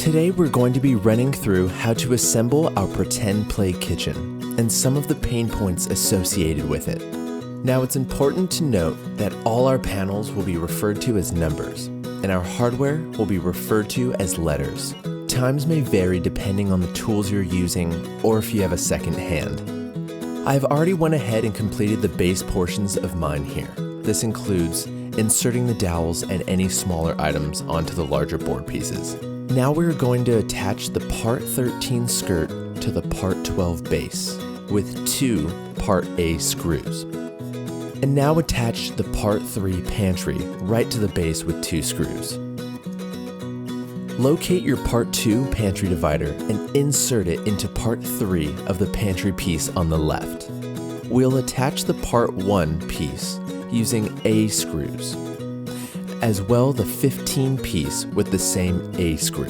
Today we're going to be running through how to assemble our pretend play kitchen and some of the pain points associated with it. Now it's important to note that all our panels will be referred to as numbers and our hardware will be referred to as letters. Times may vary depending on the tools you're using or if you have a second hand. I've already went ahead and completed the base portions of mine here. This includes inserting the dowels and any smaller items onto the larger board pieces. Now we're going to attach the part 13 skirt to the part 12 base with 2 part A screws. And now attach the part 3 pantry right to the base with 2 screws. Locate your part 2 pantry divider and insert it into part 3 of the pantry piece on the left. We'll attach the part 1 piece using A screws, as well the 15 piece with the same A screw.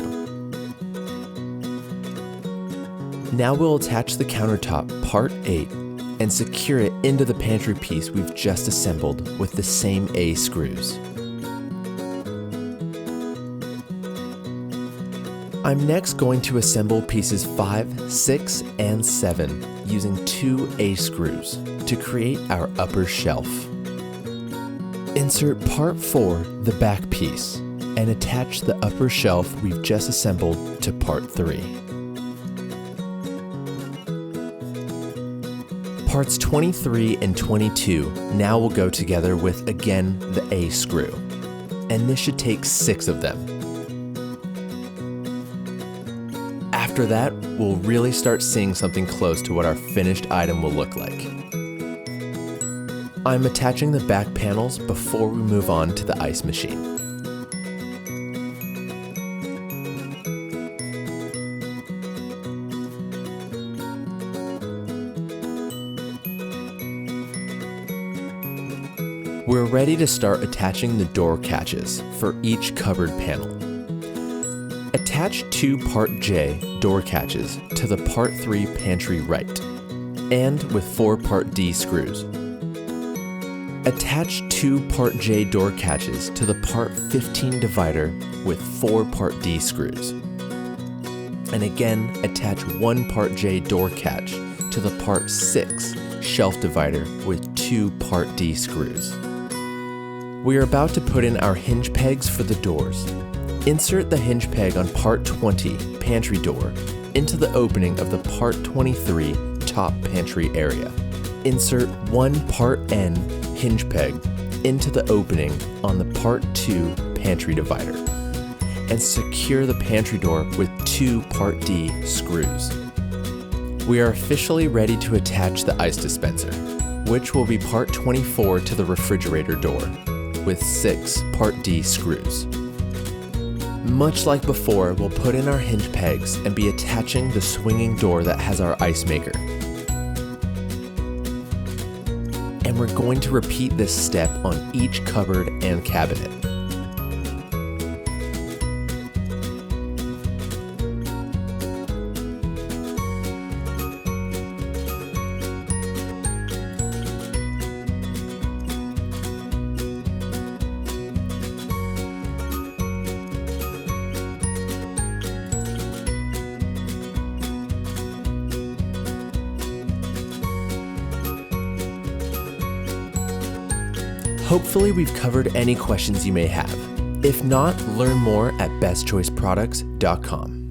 Now we'll attach the countertop part 8 and secure it into the pantry piece we've just assembled with the same A screws. I'm next going to assemble pieces 5, 6, and 7 using 2 A screws to create our upper shelf. Insert part 4, the back piece, and attach the upper shelf we've just assembled to part 3. Parts 23 and 22 now will go together with, again, the A screw, and this should take 6 of them. After that, we'll really start seeing something close to what our finished item will look like. I'm attaching the back panels before we move on to the ice machine. We're ready to start attaching the door catches for each cupboard panel. Attach 2 part J door catches to the part 3 pantry right, and with 4 part D screws. Attach 2 part J door catches to the part 15 divider with 4 part D screws. And again, attach 1 part J door catch to the part 6 shelf divider with 2 part D screws. We are about to put in our hinge pegs for the doors. Insert the hinge peg on part 20 pantry door into the opening of the part 23 top pantry area. Insert 1 part N hinge peg into the opening on the part 2 pantry divider and secure the pantry door with 2 part D screws. We are officially ready to attach the ice dispenser, which will be part 24 to the refrigerator door with 6 part D screws. Much like before, we'll put in our hinge pegs and be attaching the swinging door that has our ice maker. And we're going to repeat this step on each cupboard and cabinet. Hopefully we've covered any questions you may have. If not, learn more at bestchoiceproducts.com.